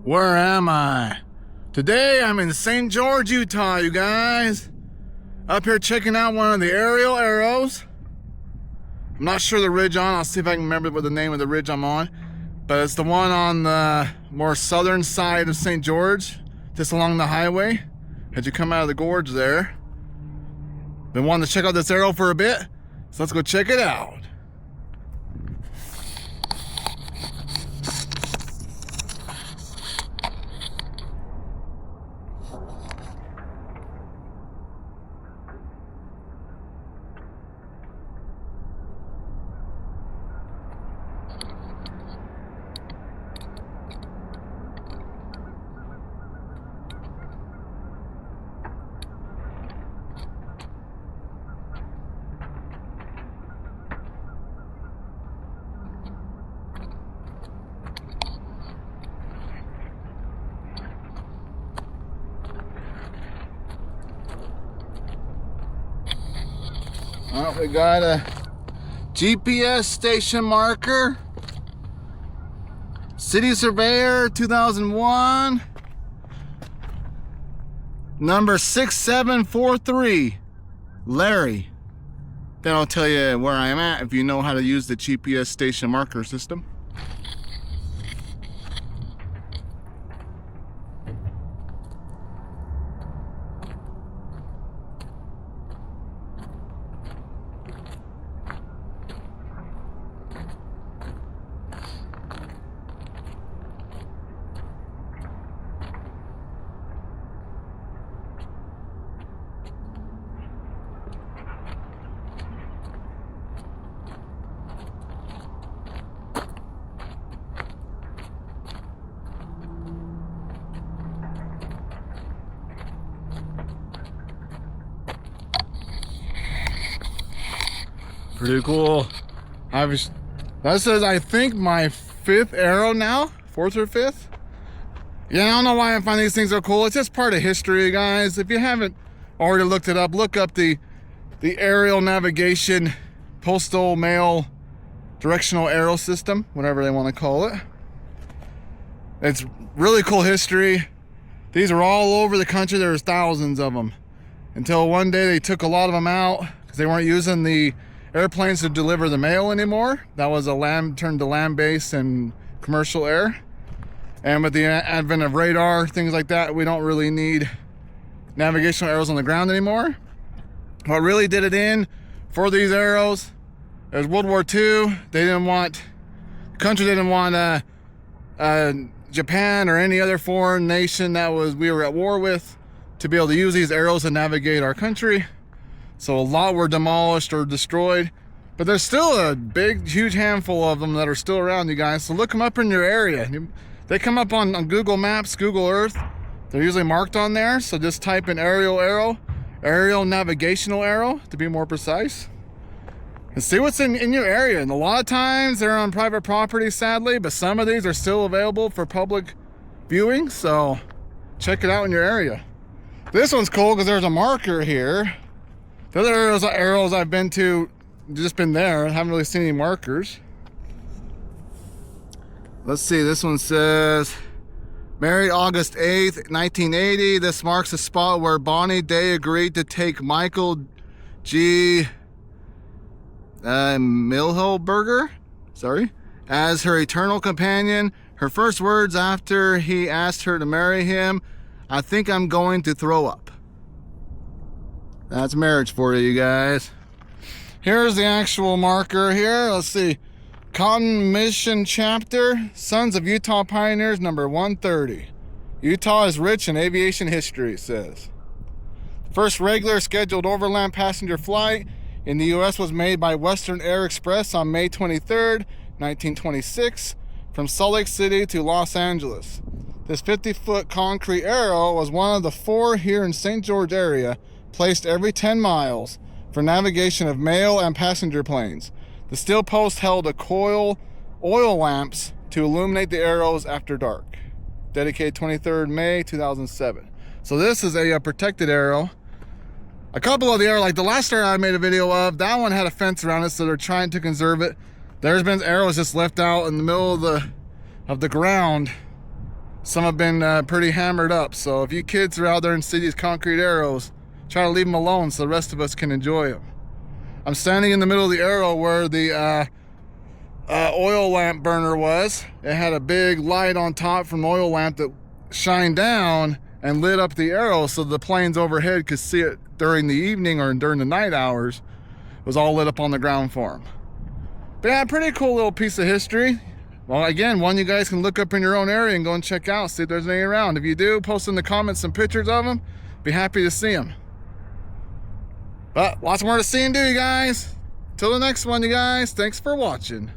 Where am I? Today I'm in St. George, Utah, you guys. Up here checking out one of the aerial arrows. I'm not sure the ridge on. I'll see if I can remember what the name of the ridge I'm on. But it's the one on the more southern side of St. George, just along the highway as you come out of the gorge there. Been wanting to check out this arrow for a bit, so let's go check it out. Well, we got a GPS station marker. City Surveyor 2001. Number 6743. Larry. That'll tell you where I am at if you know how to use the GPS station marker system. Pretty cool. That says I think my 5th arrow now, 4th or 5th. Yeah, I don't know why I find these things are cool. It's just part of history, guys. If you haven't already looked it up, look up the aerial navigation postal mail directional arrow system, whatever they want to call it. It's really cool history. These are all over the country. There's thousands of them until one day they took a lot of them out because they weren't using the airplanes to deliver the mail anymore. That was turned to land-based and commercial air. And with the advent of radar, things like that, we don't really need navigational arrows on the ground anymore. What really did it in for these arrows, it was World War II. The country didn't want Japan or any other foreign nation we were at war with to be able to use these arrows to navigate our country. So a lot were demolished or destroyed, but there's still a big, huge handful of them that are still around, you guys. So look them up in your area. They come up on Google Maps, Google Earth. They're usually marked on there. So just type in aerial arrow, aerial navigational arrow to be more precise, and see what's in your area. And a lot of times they're on private property, sadly, but some of these are still available for public viewing. So check it out in your area. This one's cool because there's a marker here. The other arrows I've been to, just been there. I haven't really seen any markers. Let's see, this one says, married August 8th, 1980. This marks the spot where Bonnie Day agreed to take Michael G. Milhelberger, as her eternal companion. Her first words after he asked her to marry him, "I think I'm going to throw up." That's marriage for you guys. Here's the actual marker here. Let's see. Cotton Mission Chapter, Sons of Utah Pioneers, number 130. Utah is rich in aviation history, it says. The first regular scheduled overland passenger flight in the U.S. was made by Western Air Express on May 23rd, 1926, from Salt Lake City to Los Angeles. This 50-foot concrete arrow was one of the 4 here in St. George area, placed every 10 miles for navigation of mail and passenger planes. The steel post held a coil oil lamps to illuminate the arrows after dark. Dedicated 23rd May 2007. So this is a protected arrow. A couple of the arrows, like the last arrow I made a video of, that one had a fence around it, so they're trying to conserve it. There's been arrows just left out in the middle of the ground some have been pretty hammered up. So if you kids are out there and see these concrete arrows, try to leave them alone so the rest of us can enjoy them. I'm standing in the middle of the arrow where the oil lamp burner was. It had a big light on top from the oil lamp that shined down and lit up the arrow so the planes overhead could see it during the evening or during the night hours. It was all lit up on the ground for them. But yeah, pretty cool little piece of history. Well, again, one you guys can look up in your own area and go and check out, see if there's any around. If you do, post in the comments some pictures of them. Be happy to see them. But lots more to see and do, you guys. Till the next one, you guys. Thanks for watching.